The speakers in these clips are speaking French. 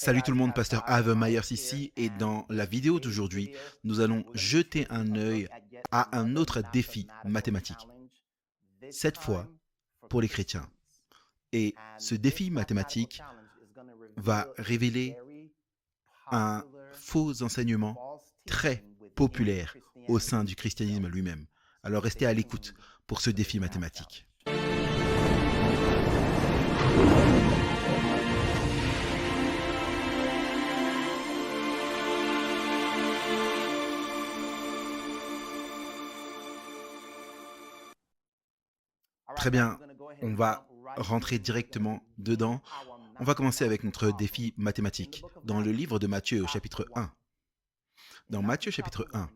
Salut tout le monde, Pasteur Ave Myers ici, et dans la vidéo d'aujourd'hui, nous allons jeter un œil à un autre défi mathématique, cette fois pour les chrétiens. Et ce défi mathématique va révéler un faux enseignement très populaire au sein du christianisme lui-même. Alors restez à l'écoute pour ce défi mathématique. Très bien, on va rentrer directement dedans. On va commencer avec notre défi mathématique dans le livre de Matthieu au chapitre 1. Dans Matthieu chapitre 1,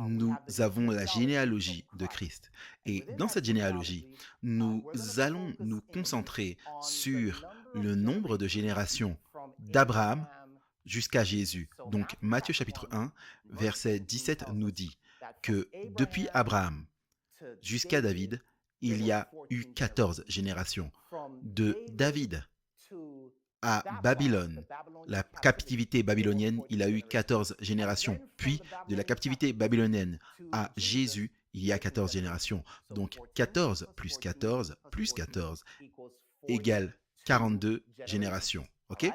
nous avons la généalogie de Christ. Et dans cette généalogie, nous allons nous concentrer sur le nombre de générations d'Abraham jusqu'à Jésus. Donc Matthieu chapitre 1, verset 17 nous dit que depuis Abraham jusqu'à David, il y a eu 14 générations. De David à Babylone, la captivité babylonienne, il a eu 14 générations. Puis, de la captivité babylonienne à Jésus, il y a 14 générations. Donc, 14 plus 14 plus 14 égale 42 générations. OK?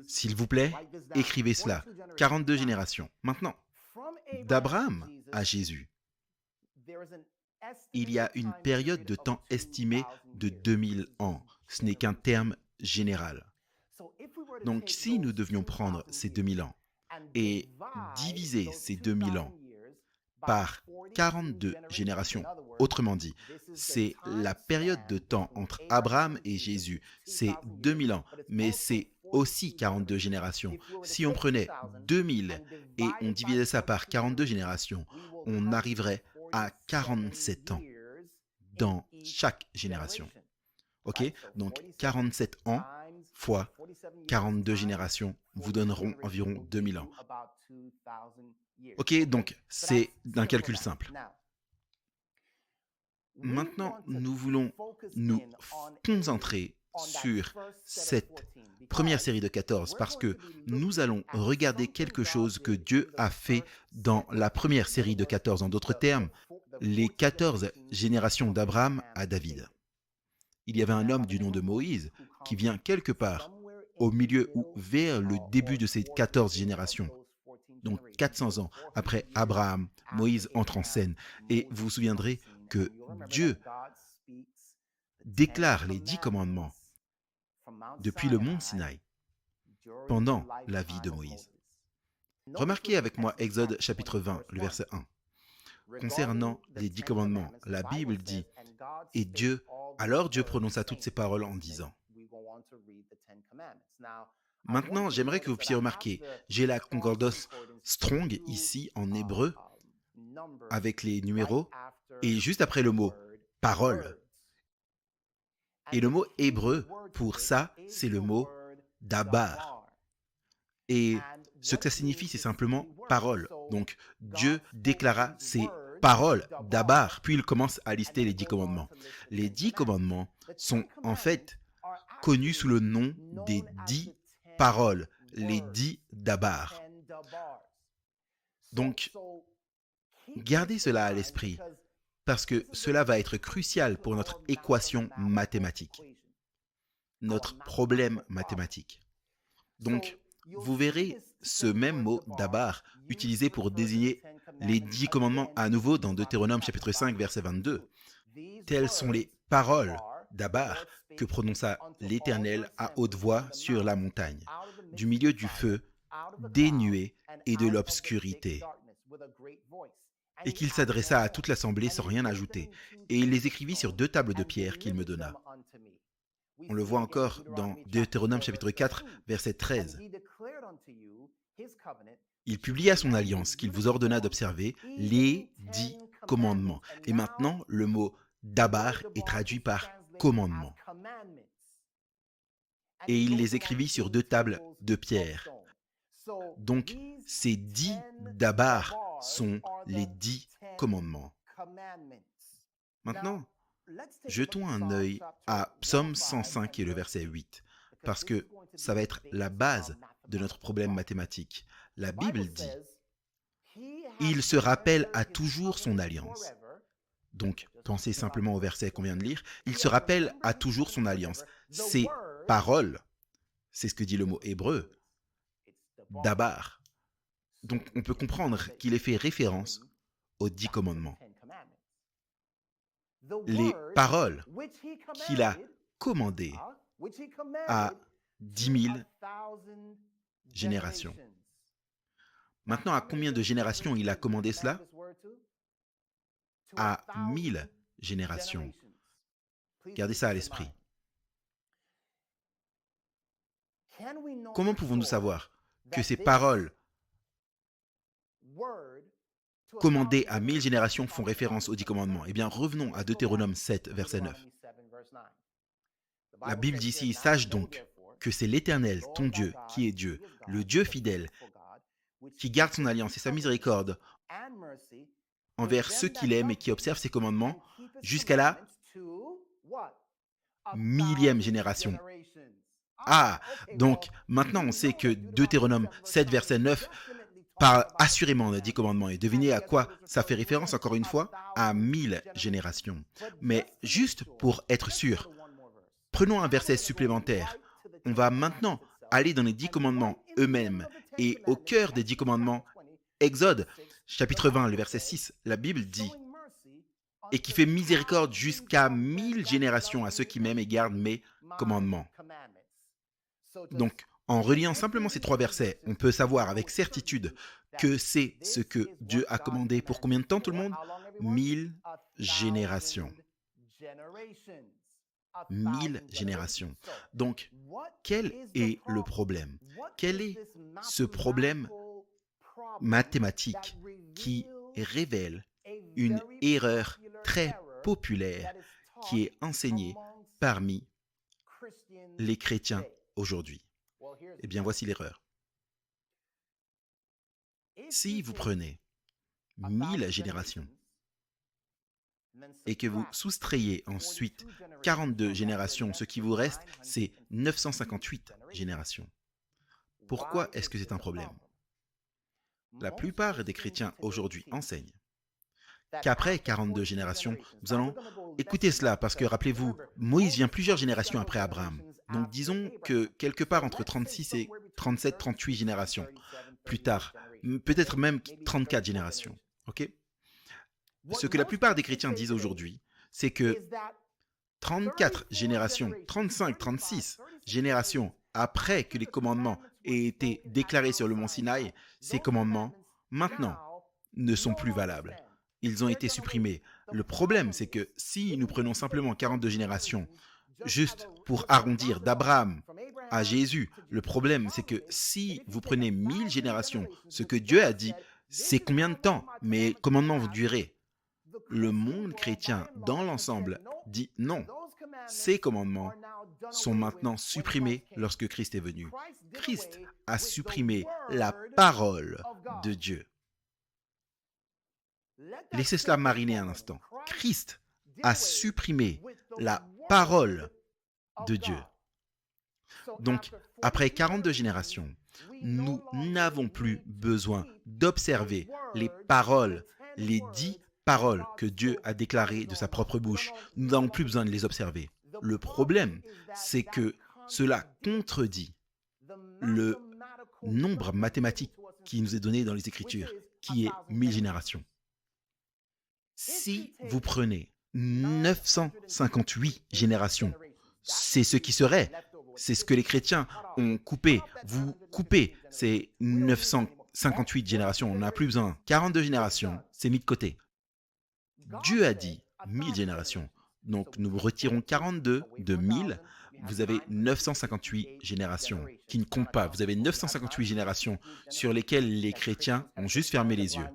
S'il vous plaît, écrivez cela. 42 générations. Maintenant, d'Abraham à Jésus, il y a une période de temps estimée de 2000 ans. Ce n'est qu'un terme général. Donc, si nous devions prendre ces 2000 ans et diviser ces 2000 ans par 42 générations, autrement dit, c'est la période de temps entre Abraham et Jésus, c'est 2000 ans, mais c'est aussi 42 générations. Si on prenait 2000 et on divisait ça par 42 générations, on arriverait à 47 ans dans chaque génération. Ok? Donc 47 ans fois 42 générations vous donneront environ 2000 ans. Ok, donc c'est un calcul simple. Maintenant, nous voulons nous concentrer sur cette première série de 14 parce que nous allons regarder quelque chose que Dieu a fait dans la première série de 14. En d'autres termes, les 14 générations d'Abraham à David. Il y avait un homme du nom de Moïse qui vient quelque part au milieu ou vers le début de ces 14 générations. Donc 400 ans après Abraham, Moïse entre en scène. Et vous vous souviendrez que Dieu déclare les 10 commandements depuis le mont Sinaï pendant la vie de Moïse. Remarquez avec moi Exode chapitre 20, le verset 1. Concernant les 10 commandements, la Bible dit « Et Dieu, alors Dieu prononça toutes ces paroles en disant ». Maintenant, j'aimerais que vous puissiez remarquer, j'ai la concordance Strong ici en hébreu avec les numéros et juste après le mot « parole ». Et le mot hébreu pour ça, c'est le mot « dabar ». Et ce que ça signifie, c'est simplement « parole ». Donc, Dieu déclara ses paroles dabar, puis il commence à lister les 10 commandements. Les 10 commandements sont en fait connus sous le nom des 10 paroles, les 10 dabar. Donc, gardez cela à l'esprit, parce que cela va être crucial pour notre équation mathématique, notre problème mathématique. Donc, vous verrez ce même mot dabar utilisé pour désigner les 10 commandements à nouveau dans Deutéronome chapitre 5 verset 22. Telles sont les paroles dabar que prononça l'Éternel à haute voix sur la montagne, du milieu du feu, des nuées et de l'obscurité. Et qu'il s'adressa à toute l'assemblée sans rien ajouter, et il les écrivit sur 2 tables de pierre qu'il me donna. On le voit encore dans Deutéronome chapitre 4, verset 13. Il publia son alliance qu'il vous ordonna d'observer, les 10 commandements. Et maintenant, le mot dabar est traduit par commandement. Et il les écrivit sur 2 tables de pierre. Donc, ces 10 dabar sont les 10 commandements. Maintenant, jetons un œil à Psaume 105 et le verset 8. parce que ça va être la base de notre problème mathématique. La Bible dit, il se rappelle à toujours son alliance. Donc, pensez simplement au verset qu'on vient de lire. Il se rappelle à toujours son alliance. Ces paroles, c'est ce que dit le mot hébreu, dabar. Donc, on peut comprendre qu'il est fait référence aux 10 commandements. Les paroles qu'il a commandées à 10 000 générations. Maintenant, à combien de générations il a commandé cela? À 1000 générations. Gardez ça à l'esprit. Comment pouvons-nous savoir que ces paroles commandées à 1000 générations font référence aux 10 commandements? Eh bien, revenons à Deutéronome 7, verset 9. La Bible dit ici, « Sache donc que c'est l'Éternel, ton Dieu, qui est Dieu, le Dieu fidèle, qui garde son alliance et sa miséricorde envers ceux qu'il aime et qui observent ses commandements jusqu'à la 1000e génération. » Ah, donc maintenant on sait que Deutéronome 7, verset 9 parle assurément des 10 commandements. Et devinez à quoi ça fait référence, encore une fois? À 1000 générations. Mais juste pour être sûr, prenons un verset supplémentaire. On va maintenant aller dans les 10 commandements eux-mêmes. Et au cœur des 10 commandements, Exode, chapitre 20, le verset 6, la Bible dit « Et qui fait miséricorde jusqu'à 1000 générations à ceux qui m'aiment et gardent mes commandements. » Donc, en reliant simplement ces 3 versets, on peut savoir avec certitude que c'est ce que Dieu a commandé pour combien de temps, tout le monde? 1000 générations. 1000 générations. Donc, quel est le problème? Quel est ce problème mathématique qui révèle une erreur très populaire qui est enseignée parmi les chrétiens aujourd'hui? Eh bien, voici l'erreur. Si vous prenez 1000 générations et que vous soustrayez ensuite 42 générations, ce qui vous reste, c'est 958 générations. Pourquoi est-ce que c'est un problème? La plupart des chrétiens aujourd'hui enseignent qu'après 42 générations, nous allons écouter cela, parce que rappelez-vous, Moïse vient plusieurs générations après Abraham. Donc disons que quelque part entre 36 et 37, 38 générations plus tard, peut-être même 34 générations. Ok? Ce que la plupart des chrétiens disent aujourd'hui, c'est que 34 générations, 35, 36 générations après que les commandements aient été déclarés sur le mont Sinaï, ces commandements, maintenant, ne sont plus valables. Ils ont été supprimés. Le problème, c'est que si nous prenons simplement 42 générations, juste pour arrondir d'Abraham à Jésus, le problème, c'est que si vous prenez 1000 générations, ce que Dieu a dit, c'est combien de temps mes commandements vont durer? Le monde chrétien, dans l'ensemble, dit non. Ces commandements sont maintenant supprimés lorsque Christ est venu. Christ a supprimé la parole de Dieu. Laissez cela mariner un instant. Christ a supprimé la parole de Dieu. Donc, après 42 générations, nous n'avons plus besoin d'observer les paroles, les 10 paroles que Dieu a déclarées de sa propre bouche. Nous n'avons plus besoin de les observer. Le problème, c'est que cela contredit le nombre mathématique qui nous est donné dans les Écritures, qui est 1000 générations. Si vous prenez 958 générations, c'est ce qui serait, c'est ce que les chrétiens ont coupé. Vous coupez ces 958 générations, on n'a plus besoin. 42 générations, c'est mis de côté. Dieu a dit 1000 générations. Donc nous retirons 42 de 1000. Vous avez 958 générations qui ne comptent pas. Vous avez 958 générations sur lesquelles les chrétiens ont juste fermé les yeux.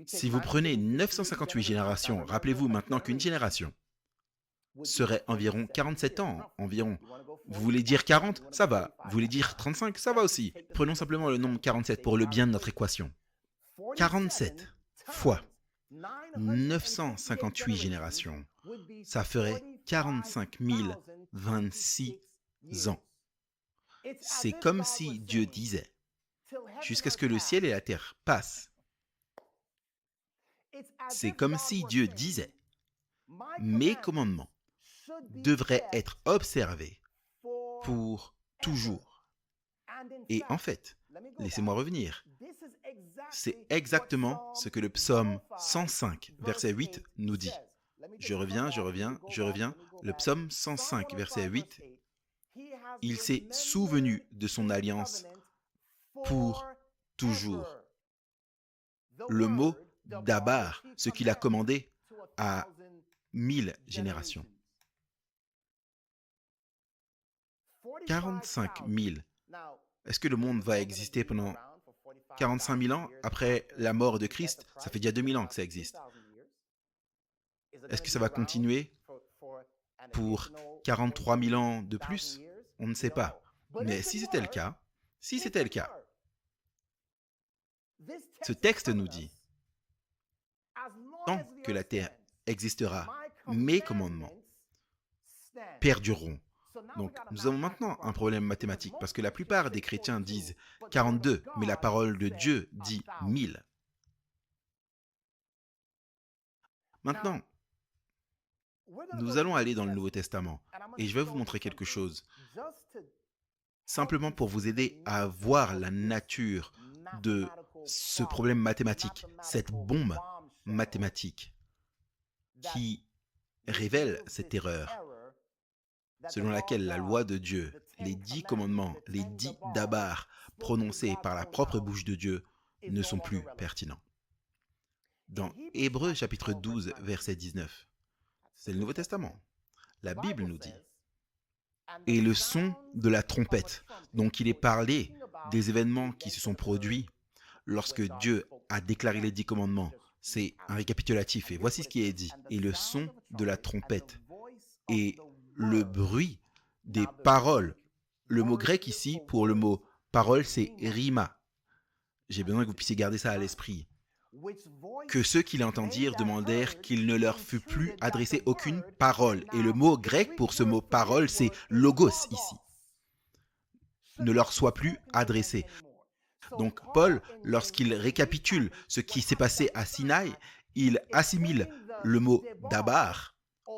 Si vous prenez 958 générations, rappelez-vous maintenant qu'une génération serait environ 47 ans, environ. Vous voulez dire 40? Ça va. Vous voulez dire 35? Ça va aussi. Prenons simplement le nombre 47 pour le bien de notre équation. 47 fois 958 générations, ça ferait 45 026 ans. C'est comme si Dieu disait, jusqu'à ce que le ciel et la terre passent, c'est comme si Dieu disait, mes commandements devraient être observés pour toujours. Et en fait, laissez-moi revenir, c'est exactement ce que le psaume 105, verset 8 nous dit. Je reviens. Le psaume 105, verset 8, il s'est souvenu de son alliance pour toujours. Le mot dabar, ce qu'il a commandé à 1000 générations. 45 000. Est-ce que le monde va exister pendant 45 000 ans après la mort de Christ? Ça fait déjà 2000 ans que ça existe. Est-ce que ça va continuer pour 43 000 ans de plus? On ne sait pas. Mais si c'était le cas, ce texte nous dit, tant que la terre existera, mes commandements perdureront. Donc, nous avons maintenant un problème mathématique, parce que la plupart des chrétiens disent 42, mais la parole de Dieu dit 1000. Maintenant, nous allons aller dans le Nouveau Testament, et je vais vous montrer quelque chose, simplement pour vous aider à voir la nature de ce problème mathématique, cette bombe mathématique qui révèle cette erreur, selon laquelle la loi de Dieu, les 10 commandements, les 10 dabars prononcés par la propre bouche de Dieu ne sont plus pertinents. Dans Hébreux chapitre 12, verset 19, c'est le Nouveau Testament. La Bible nous dit, et le son de la trompette. Donc il est parlé des événements qui se sont produits lorsque Dieu a déclaré les 10 commandements. C'est un récapitulatif, et voici ce qui est dit. Et le son de la trompette et le bruit des paroles. Le mot grec ici pour le mot parole, c'est rima. J'ai besoin que vous puissiez garder ça à l'esprit. Que ceux qui l'entendirent demandèrent qu'il ne leur fût plus adressé aucune parole. Et le mot grec pour ce mot parole, c'est logos ici. Ne leur soit plus adressé. Donc Paul, lorsqu'il récapitule ce qui s'est passé à Sinaï, il assimile le mot dabar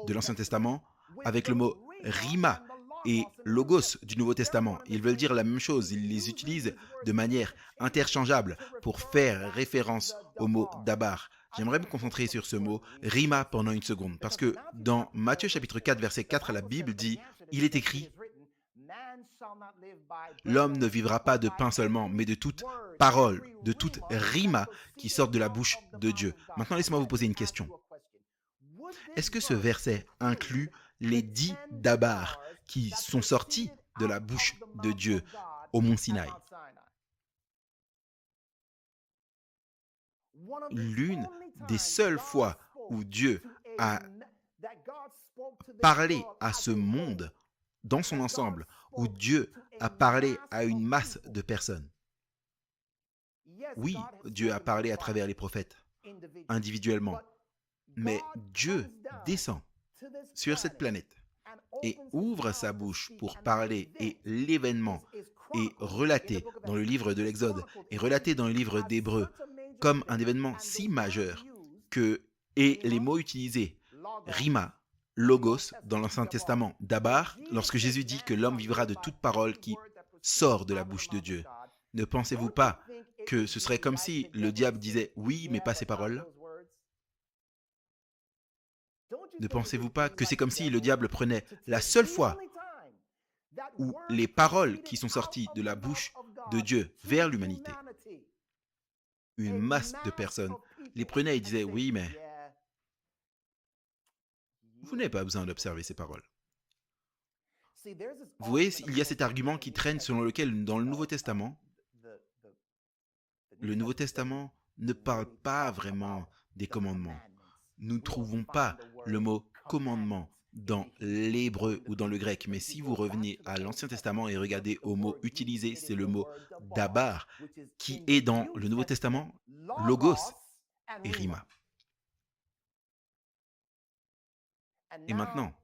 de l'Ancien Testament avec le mot rima et logos du Nouveau Testament. Ils veulent dire la même chose, ils les utilisent de manière interchangeable pour faire référence au mot dabar. J'aimerais me concentrer sur ce mot rima pendant une seconde, parce que dans Matthieu chapitre 4, verset 4, la Bible dit, il est écrit, l'homme ne vivra pas de pain seulement, mais de toute parole, de toute rima qui sort de la bouche de Dieu. Maintenant, laissez-moi vous poser une question. Est-ce que ce verset inclut les 10 dabars qui sont sortis de la bouche de Dieu au mont Sinaï? L'une des seules fois où Dieu a parlé à ce monde dans son ensemble, où Dieu a parlé à une masse de personnes. Oui, Dieu a parlé à travers les prophètes, individuellement, mais Dieu descend sur cette planète et ouvre sa bouche pour parler, et l'événement est relaté dans le livre de l'Exode et relaté dans le livre d'Hébreux comme un événement si majeur que, et les mots utilisés, rima, logos dans l'Ancien Testament, dabar, lorsque Jésus dit que l'homme vivra de toute parole qui sort de la bouche de Dieu. Ne pensez-vous pas que ce serait comme si le diable disait oui, mais pas ces paroles-là? Ne pensez-vous pas que c'est comme si le diable prenait la seule fois où les paroles qui sont sorties de la bouche de Dieu vers l'humanité, une masse de personnes, les prenait et disait oui, mais vous n'avez pas besoin d'observer ces paroles. Vous voyez, il y a cet argument qui traîne selon lequel dans le Nouveau Testament ne parle pas vraiment des commandements. Nous ne trouvons pas le mot commandement dans l'hébreu ou dans le grec, mais si vous revenez à l'Ancien Testament et regardez au mot utilisé, c'est le mot dabar, qui est dans le Nouveau Testament logos et rima. Et maintenant,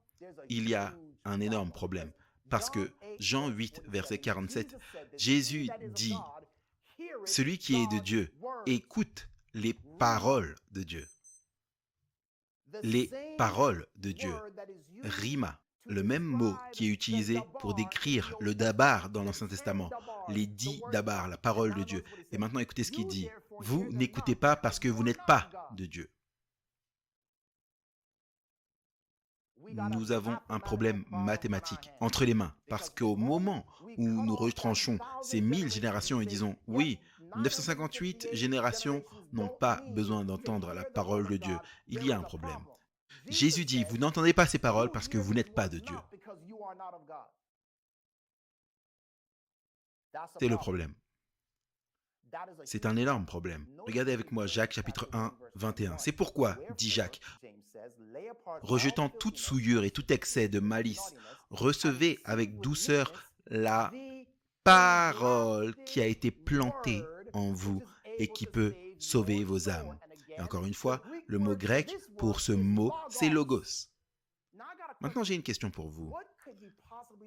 il y a un énorme problème. Parce que Jean 8, verset 47, Jésus dit, « Celui qui est de Dieu écoute les paroles de Dieu. » Les paroles de Dieu, rima, le même mot qui est utilisé pour décrire le dabar dans l'Ancien Testament, les 10 dabar, la parole de Dieu. Et maintenant, écoutez ce qu'il dit. Vous n'écoutez pas parce que vous n'êtes pas de Dieu. Nous avons un problème mathématique entre les mains, parce qu'au moment où nous retranchons ces 1000 générations et disons, oui, 958 générations n'ont pas besoin d'entendre la parole de Dieu, il y a un problème. Jésus dit, vous n'entendez pas ces paroles parce que vous n'êtes pas de Dieu. C'est le problème. C'est un énorme problème. Regardez avec moi Jacques chapitre 1, 21. C'est pourquoi, dit Jacques, rejetant toute souillure et tout excès de malice, recevez avec douceur la parole qui a été plantée en vous et qui peut sauver vos âmes. Et encore une fois, le mot grec pour ce mot, c'est logos. Maintenant, j'ai une question pour vous.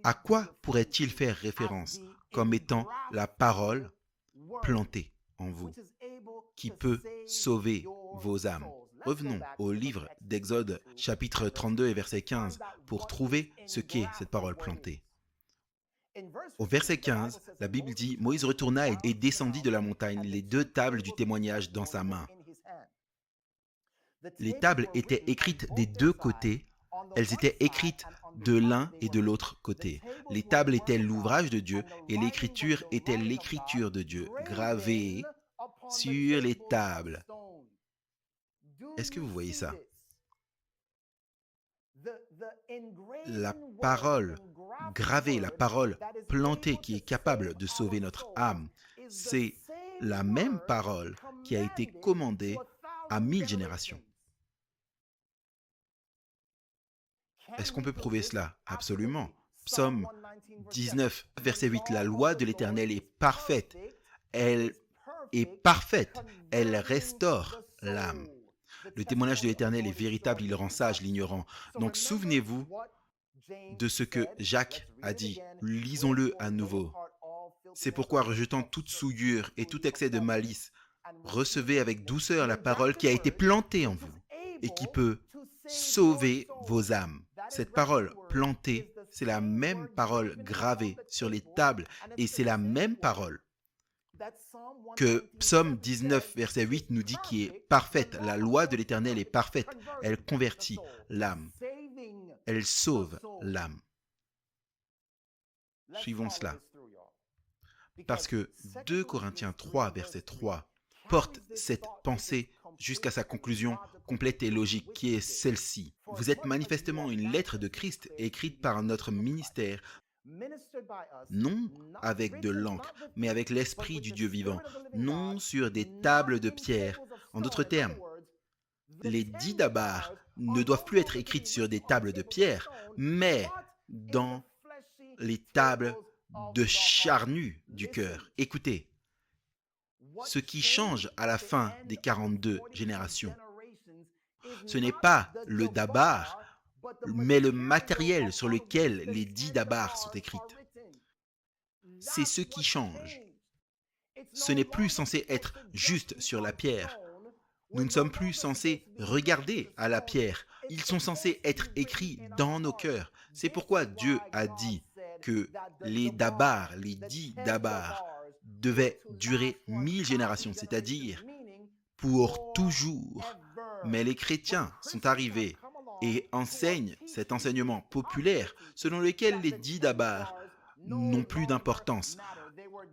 À quoi pourrait-il faire référence comme étant la parole plantée en vous, qui peut sauver vos âmes? Revenons au livre d'Exode, chapitre 32 et verset 15, pour trouver ce qu'est cette parole plantée. Au verset 15, la Bible dit, « Moïse retourna et descendit de la montagne, les 2 tables du témoignage dans sa main. » Les tables étaient écrites des 2 côtés, elles étaient écrites de l'un et de l'autre côté. Les tables étaient l'ouvrage de Dieu et l'écriture était l'écriture de Dieu, gravée sur les tables. Est-ce que vous voyez ça? La parole gravée, la parole plantée qui est capable de sauver notre âme, c'est la même parole qui a été commandée à 1000 générations. Est-ce qu'on peut prouver cela? Absolument. Psaume 19, verset 8, « La loi de l'Éternel est parfaite. Elle est parfaite. Elle restaure l'âme. » Le témoignage de l'Éternel est véritable, il rend sage l'ignorant. Donc souvenez-vous de ce que Jacques a dit. Lisons-le à nouveau. C'est pourquoi, rejetant toute souillure et tout excès de malice, recevez avec douceur la parole qui a été plantée en vous et qui peut sauver vos âmes. Cette parole plantée, c'est la même parole gravée sur les tables et c'est la même parole que Psaume 19, verset 8 nous dit qui est parfaite. La loi de l'Éternel est parfaite. Elle convertit l'âme. Elle sauve l'âme. Suivons cela. Parce que 2 Corinthiens 3, verset 3 porte cette pensée jusqu'à sa conclusion complète et logique, qui est celle-ci. Vous êtes manifestement une lettre de Christ écrite par notre ministère, non avec de l'encre, mais avec l'Esprit du Dieu vivant, non sur des tables de pierre. En d'autres termes, les 10 dabar ne doivent plus être écrites sur des tables de pierre, mais dans les tables de charnu du cœur. Écoutez, ce qui change à la fin des 42 générations, ce n'est pas le dabar, mais le matériel sur lequel les 10 dabar sont écrites. C'est ce qui change. Ce n'est plus censé être juste sur la pierre. Nous ne sommes plus censés regarder à la pierre. Ils sont censés être écrits dans nos cœurs. C'est pourquoi Dieu a dit que les dabar, les 10 dabar, devaient durer 1000 générations, c'est-à-dire pour toujours. Mais les chrétiens sont arrivés et enseignent cet enseignement populaire selon lequel les 10 dabar n'ont plus d'importance.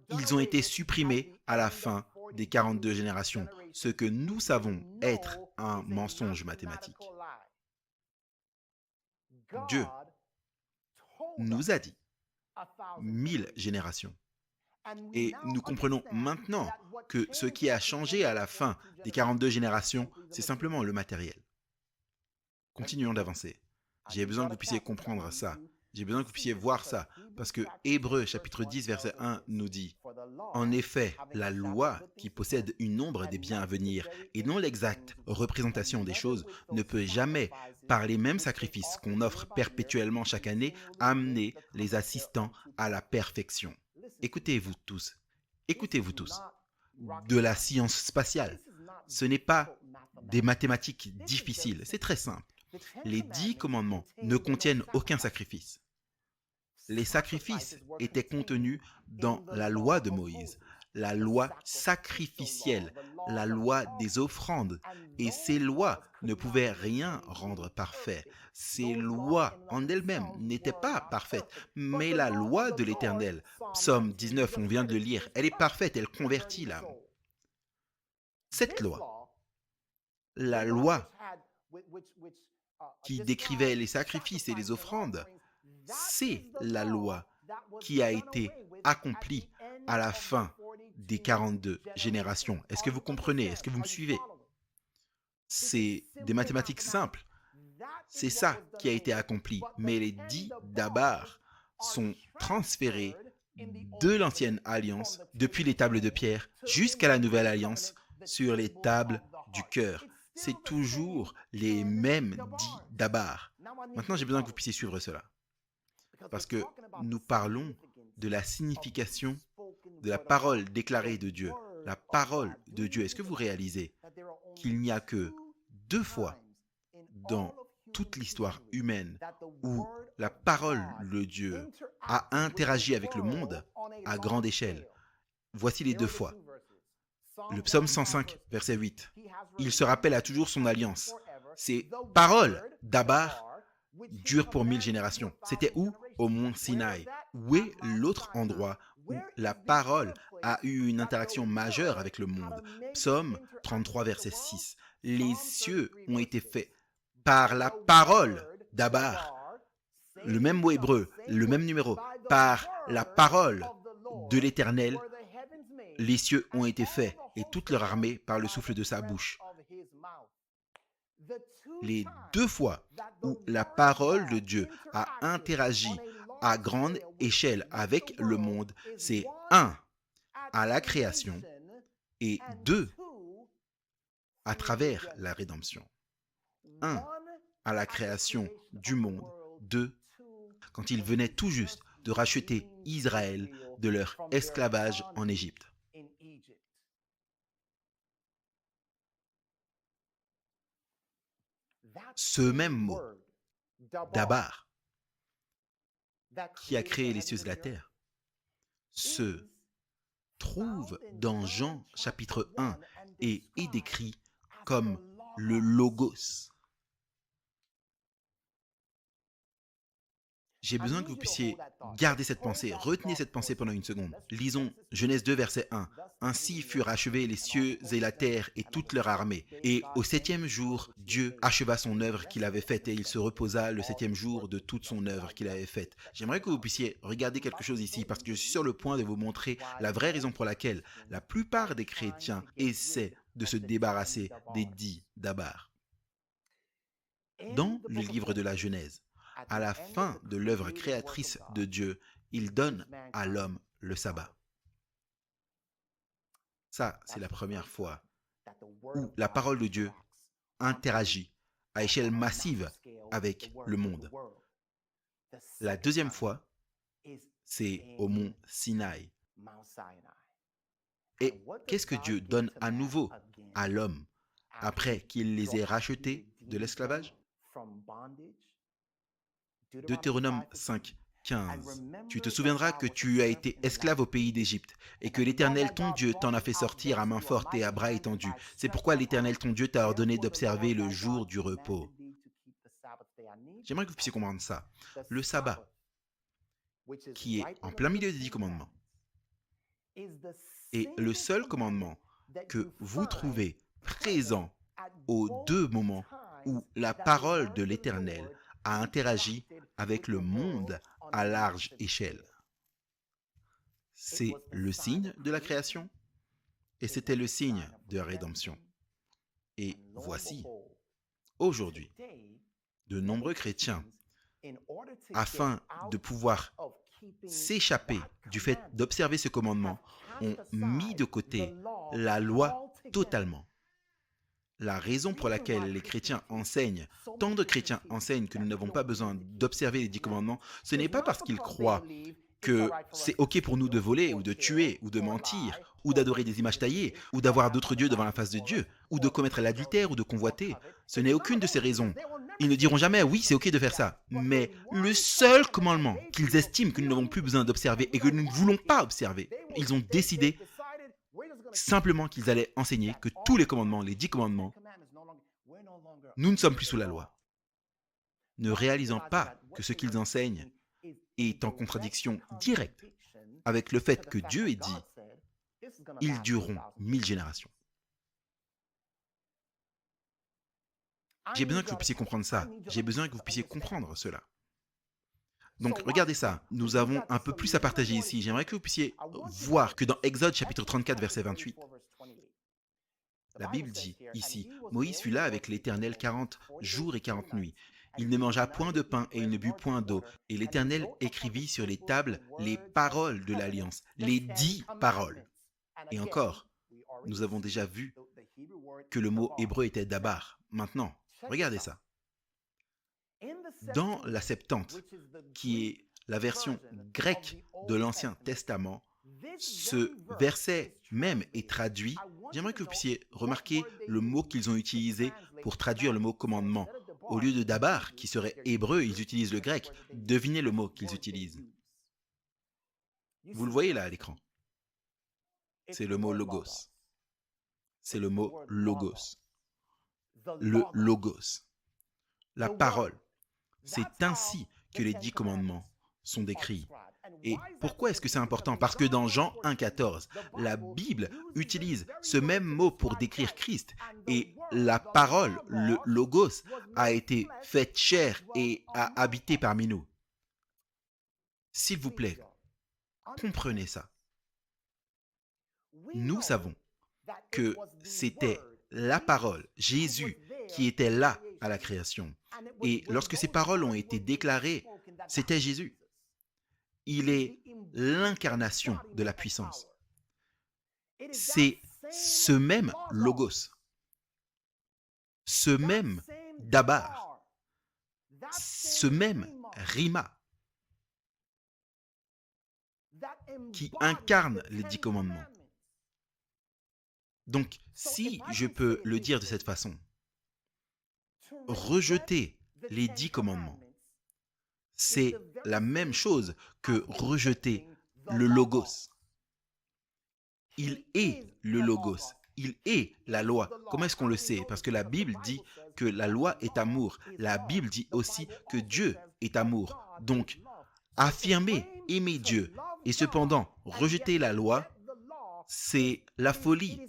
Ils ont été supprimés à la fin des 42 générations, ce que nous savons être un mensonge mathématique. Dieu nous a dit 1000 générations. Et nous comprenons maintenant que ce qui a changé à la fin des 42 générations, c'est simplement le matériel. Continuons d'avancer. J'ai besoin que vous puissiez comprendre ça. J'ai besoin que vous puissiez voir ça, parce que Hébreux chapitre 10, verset 1 nous dit En effet, la loi, qui possède une ombre des biens à venir et non l'exacte représentation des choses, ne peut jamais, par les mêmes sacrifices qu'on offre perpétuellement chaque année, amener les assistants à la perfection. Écoutez-vous tous, écoutez-vous tous, de la science spatiale. Ce n'est pas des mathématiques difficiles, c'est très simple. Les 10 commandements ne contiennent aucun sacrifice. Les sacrifices étaient contenus dans la loi de Moïse, la loi sacrificielle, la loi des offrandes. Et ces lois ne pouvaient rien rendre parfait. Ces lois en elles-mêmes n'étaient pas parfaites, mais la loi de l'Éternel, Psaume 19, on vient de le lire, elle est parfaite, elle convertit l'âme. Cette loi, la loi qui décrivait les sacrifices et les offrandes, c'est la loi qui a été accomplie à la fin des 42 générations. Est-ce que vous comprenez? Est-ce que vous me suivez? C'est des mathématiques simples. C'est ça qui a été accompli. Mais les 10 Dabar sont transférés de l'ancienne alliance, depuis les tables de pierre, jusqu'à la nouvelle alliance, sur les tables du cœur. C'est toujours les mêmes 10 Dabar. Maintenant, j'ai besoin que vous puissiez suivre cela. Parce que nous parlons de la signification de la parole déclarée de Dieu. La parole de Dieu. Est-ce que vous réalisez qu'il n'y a que 2 fois dans toute l'histoire humaine où la parole de Dieu a interagi avec le monde à grande échelle? Voici les 2 fois. Le psaume 105, verset 8. Il se rappelle à toujours son alliance. Ces paroles d'Abar durent pour 1000 générations. C'était où? Au mont Sinaï. Où est l'autre endroit où la parole a eu une interaction majeure avec le monde? Psaume 33, verset 6. Les cieux ont été faits par la parole d'Abar. Le même mot hébreu, le même numéro. Par la parole de l'Éternel, les cieux ont été faits et toute leur armée par le souffle de sa bouche. Les 2 fois où la parole de Dieu a interagi à grande échelle avec le monde, c'est 1 à la création et 2 à travers la rédemption. 1 à la création du monde, 2 quand il venait tout juste de racheter Israël de leur esclavage en Égypte. Ce même mot, Dabar, qui a créé les cieux et la terre, se trouve dans Jean chapitre 1 et est décrit comme le Logos. J'ai besoin que vous puissiez garder cette pensée, retenez cette pensée pendant une seconde. Lisons Genèse 2, verset 1. Ainsi furent achevés les cieux et la terre et toute leur armée. Et au 7e jour, Dieu acheva son œuvre qu'il avait faite et il se reposa le 7e jour de toute son œuvre qu'il avait faite. J'aimerais que vous puissiez regarder quelque chose ici parce que je suis sur le point de vous montrer la vraie raison pour laquelle la plupart des chrétiens essaient de se débarrasser des 10 Dabar. Dans le livre de la Genèse, à la fin de l'œuvre créatrice de Dieu, il donne à l'homme le sabbat. Ça, c'est la première fois où la parole de Dieu interagit à échelle massive avec le monde. La deuxième fois, c'est au mont Sinaï. Et qu'est-ce que Dieu donne à nouveau à l'homme après qu'il les ait rachetés de l'esclavage? Deutéronome 5, 15. Tu te souviendras que tu as été esclave au pays d'Égypte et que l'Éternel ton Dieu t'en a fait sortir à main forte et à bras étendus. C'est pourquoi l'Éternel ton Dieu t'a ordonné d'observer le jour du repos. J'aimerais que vous puissiez comprendre ça. Le sabbat, qui est en plein milieu des 10 commandements, est le seul commandement que vous trouvez présent aux 2 moments où la parole de l'Éternel a interagi avec le monde à large échelle. C'est le signe de la création et c'était le signe de la rédemption. Et voici, aujourd'hui, de nombreux chrétiens, afin de pouvoir s'échapper du fait d'observer ce commandement, ont mis de côté la loi totalement. La raison pour laquelle les chrétiens enseignent, tant de chrétiens enseignent que nous n'avons pas besoin d'observer les 10 commandements, ce n'est pas parce qu'ils croient que c'est OK pour nous de voler ou de tuer ou de mentir ou d'adorer des images taillées ou d'avoir d'autres dieux devant la face de Dieu ou de commettre l'adultère ou de convoiter. Ce n'est aucune de ces raisons. Ils ne diront jamais oui, c'est OK de faire ça. Mais le seul commandement qu'ils estiment que nous n'avons plus besoin d'observer et que nous ne voulons pas observer, ils ont décidé simplement qu'ils allaient enseigner que tous les commandements, les 10 commandements, nous ne sommes plus sous la loi, ne réalisant pas que ce qu'ils enseignent est en contradiction directe avec le fait que Dieu ait dit « Ils dureront 1000 générations ». J'ai besoin que vous puissiez comprendre ça. J'ai besoin que vous puissiez comprendre cela. Donc, regardez ça. Nous avons un peu plus à partager ici. J'aimerais que vous puissiez voir que dans Exode chapitre 34, verset 28, la Bible dit ici, « Moïse fut là avec l'Éternel 40 jours et 40 nuits. Il ne mangea point de pain et il ne but point d'eau. Et l'Éternel écrivit sur les tables les paroles de l'Alliance, les 10 paroles. » Et encore, nous avons déjà vu que le mot hébreu était dabar. Maintenant, regardez ça. Dans la Septante, qui est la version grecque de l'Ancien Testament, ce verset même est traduit. J'aimerais que vous puissiez remarquer le mot qu'ils ont utilisé pour traduire le mot commandement. Au lieu de dabar, qui serait hébreu, ils utilisent le grec. Devinez le mot qu'ils utilisent. Vous le voyez là à l'écran. C'est le mot logos. C'est le mot logos. Le logos. La parole. C'est ainsi que les 10 commandements sont décrits. Et pourquoi est-ce que c'est important? Parce que dans Jean 1,14, la Bible utilise ce même mot pour décrire Christ. Et la parole, le logos, a été faite chair et a habité parmi nous. S'il vous plaît, comprenez ça. Nous savons que c'était la parole, Jésus, qui était là à la création. Et lorsque ces paroles ont été déclarées, c'était Jésus. Il est l'incarnation de la puissance. C'est ce même logos, ce même dabar, ce même rima qui incarne les 10 commandements. Donc, si je peux le dire de cette façon, rejeter les 10 commandements, c'est la même chose que rejeter le logos. Il est le logos. Il est la loi. Comment est-ce qu'on le sait? Parce que la Bible dit que la loi est amour. La Bible dit aussi que Dieu est amour. Donc, affirmer, aimer Dieu et cependant rejeter la loi, c'est la folie.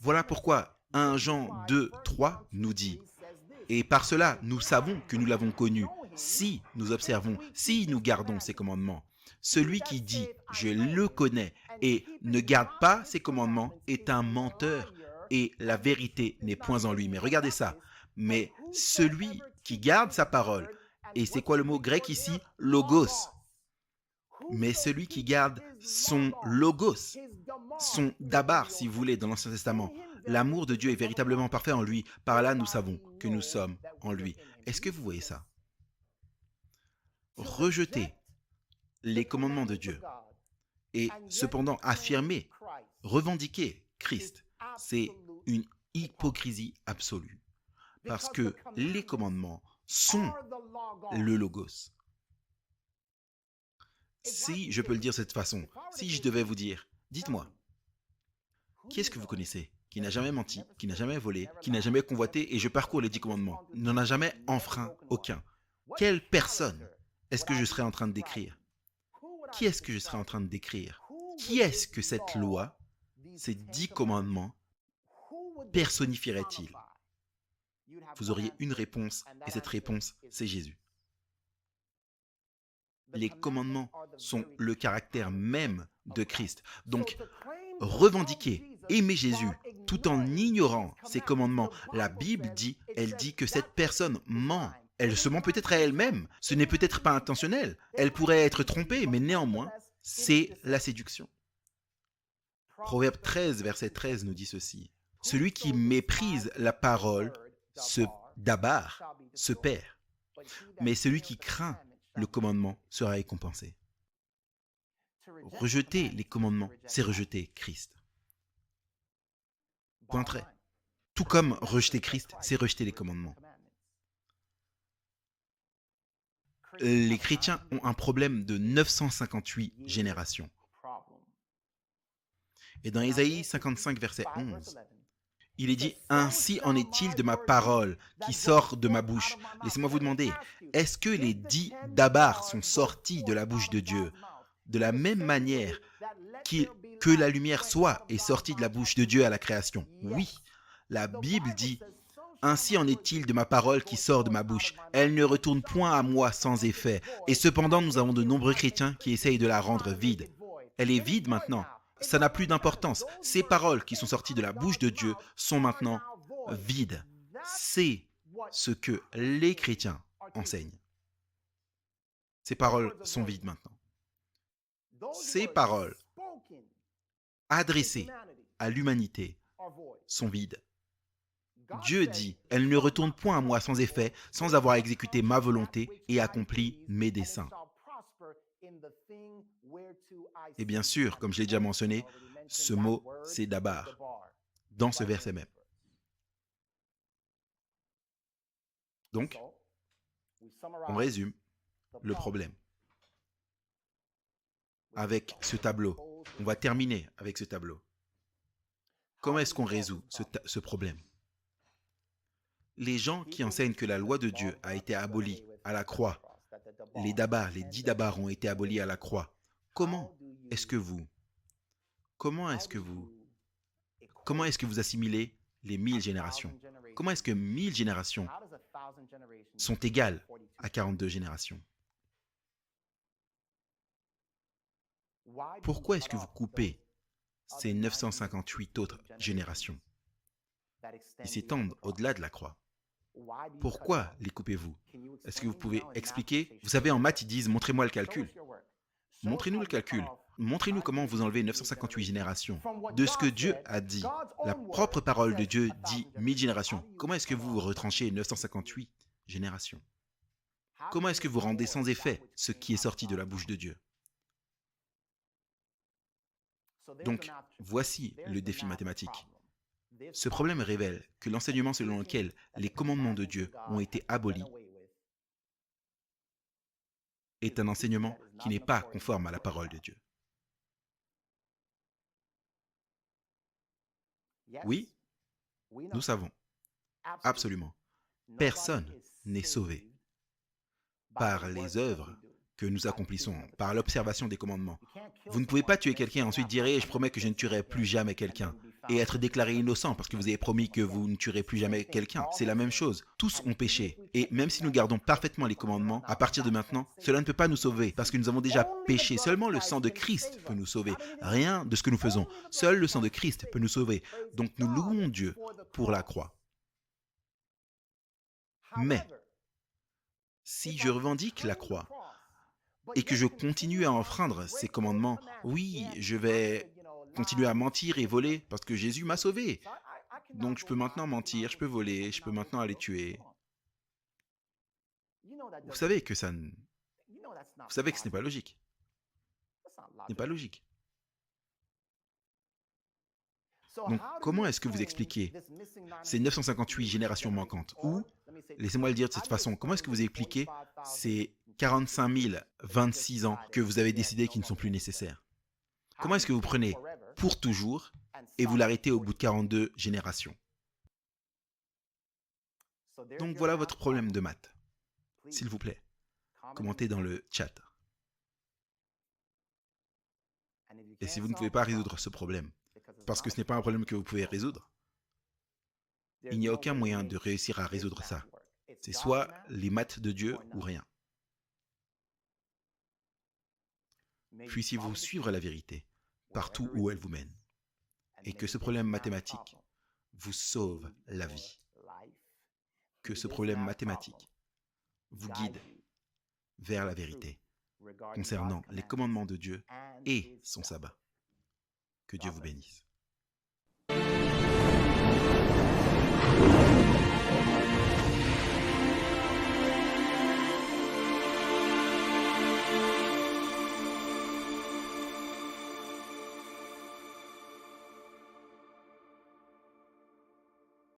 Voilà pourquoi 1 Jean 2, 3 nous dit « Et par cela, nous savons que nous l'avons connu, si nous observons, si nous gardons ses commandements. Celui qui dit « Je le connais » et ne garde pas ses commandements est un menteur et la vérité n'est point en lui. Mais regardez ça. Mais celui qui garde sa parole, et c'est quoi le mot grec ici? Logos. Mais celui qui garde son logos, son dabar, si vous voulez, dans l'Ancien Testament, l'amour de Dieu est véritablement parfait en lui. Par là, nous savons que nous sommes en lui. Est-ce que vous voyez ça? Rejeter les commandements de Dieu et cependant affirmer, revendiquer Christ, c'est une hypocrisie absolue. Parce que les commandements sont le logos. Si je peux le dire de cette façon, si je devais vous dire, dites-moi, qui est-ce que vous connaissez qui n'a jamais menti, qui n'a jamais volé, qui n'a jamais convoité et je parcours les 10 commandements, n'en a jamais enfreint aucun. Quelle personne est-ce que je serais en train de décrire? Qui est-ce que je serais en train de décrire? Qui est-ce que cette loi, ces 10 commandements, personnifierait-il? Vous auriez une réponse et cette réponse, c'est Jésus. Les commandements sont le caractère même de Christ. Donc, revendiquer, aimer Jésus, tout en ignorant ses commandements. La Bible dit, elle dit que cette personne ment. Elle se ment peut-être à elle-même. Ce n'est peut-être pas intentionnel. Elle pourrait être trompée, mais néanmoins, c'est la séduction. Proverbe 13, verset 13 nous dit ceci. Celui qui méprise la parole d'abord se perd, mais celui qui craint le commandement sera récompensé. Rejeter les commandements, c'est rejeter Christ. Point trait. Tout comme rejeter Christ, c'est rejeter les commandements. Les chrétiens ont un problème de 958 générations. Et dans Ésaïe 55, verset 11, il est dit « Ainsi en est-il de ma parole qui sort de ma bouche ?» Laissez-moi vous demander, est-ce que les 10 dabars sont sortis de la bouche de Dieu de la même manière que la lumière soit est sortie de la bouche de Dieu à la création? Oui, la Bible dit « Ainsi en est-il de ma parole qui sort de ma bouche. Elle ne retourne point à moi sans effet. » Et cependant, nous avons de nombreux chrétiens qui essayent de la rendre vide. Elle est vide maintenant. Ça n'a plus d'importance. Ces paroles qui sont sorties de la bouche de Dieu sont maintenant vides. C'est ce que les chrétiens enseignent. Ces paroles sont vides maintenant. Ces paroles adressées à l'humanité sont vides. Dieu dit, « Elle ne retourne point à moi sans effet, sans avoir exécuté ma volonté et accompli mes desseins. » Et bien sûr, comme je l'ai déjà mentionné, ce mot, c'est dabar, dans ce verset même. Donc, on résume le problème avec ce tableau. On va terminer avec ce tableau. Comment est-ce qu'on résout ce problème? Les gens qui enseignent que la loi de Dieu a été abolie à la croix, les dabars, les 10 dabars ont été abolis à la croix. Comment est-ce que vous assimilez les 1000 générations? Comment est-ce que 1000 générations sont égales à 42 générations? Pourquoi est-ce que vous coupez ces 958 autres générations qui s'étendent au-delà de la croix? Pourquoi les coupez-vous? Est-ce que vous pouvez expliquer? Vous savez, en maths, ils disent « montrez-moi le calcul ». Montrez-nous le calcul. Montrez-nous comment vous enlevez 958 générations de ce que Dieu a dit. La propre parole de Dieu dit 1000 générations. Comment est-ce que vous retranchez 958 générations? Comment est-ce que vous rendez sans effet ce qui est sorti de la bouche de Dieu? Donc, voici le défi mathématique. Ce problème révèle que l'enseignement selon lequel les commandements de Dieu ont été abolis est un enseignement qui n'est pas conforme à la parole de Dieu. Oui, nous savons, absolument, personne n'est sauvé par les œuvres que nous accomplissons, par l'observation des commandements. Vous ne pouvez pas tuer quelqu'un et ensuite dire « Je promets que je ne tuerai plus jamais quelqu'un » et être déclaré innocent parce que vous avez promis que vous ne tuerez plus jamais quelqu'un. C'est la même chose. Tous ont péché. Et même si nous gardons parfaitement les commandements, à partir de maintenant, cela ne peut pas nous sauver parce que nous avons déjà péché. Seulement le sang de Christ peut nous sauver. Rien de ce que nous faisons. Seul le sang de Christ peut nous sauver. Donc nous louons Dieu pour la croix. Mais, si je revendique la croix et que je continue à enfreindre ces commandements, oui, je vais continuer à mentir et voler parce que Jésus m'a sauvé. Donc je peux maintenant mentir, je peux voler, je peux maintenant aller tuer. Vous savez que ce n'est pas logique. Ce n'est pas logique. Donc comment est-ce que vous expliquez ces 958 générations manquantes? Ou, laissez-moi le dire de cette façon, comment est-ce que vous expliquez ces 45 026 ans que vous avez décidé qui ne sont plus nécessaires? Comment est-ce que vous prenez pour toujours et vous l'arrêtez au bout de 42 générations? Donc voilà votre problème de maths. S'il vous plaît, commentez dans le chat. Et si vous ne pouvez pas résoudre ce problème, parce que ce n'est pas un problème que vous pouvez résoudre, il n'y a aucun moyen de réussir à résoudre ça. C'est soit les maths de Dieu ou rien. Puissiez-vous suivre la vérité partout où elle vous mène, et que ce problème mathématique vous sauve la vie. Que ce problème mathématique vous guide vers la vérité concernant les commandements de Dieu et son sabbat. Que Dieu vous bénisse.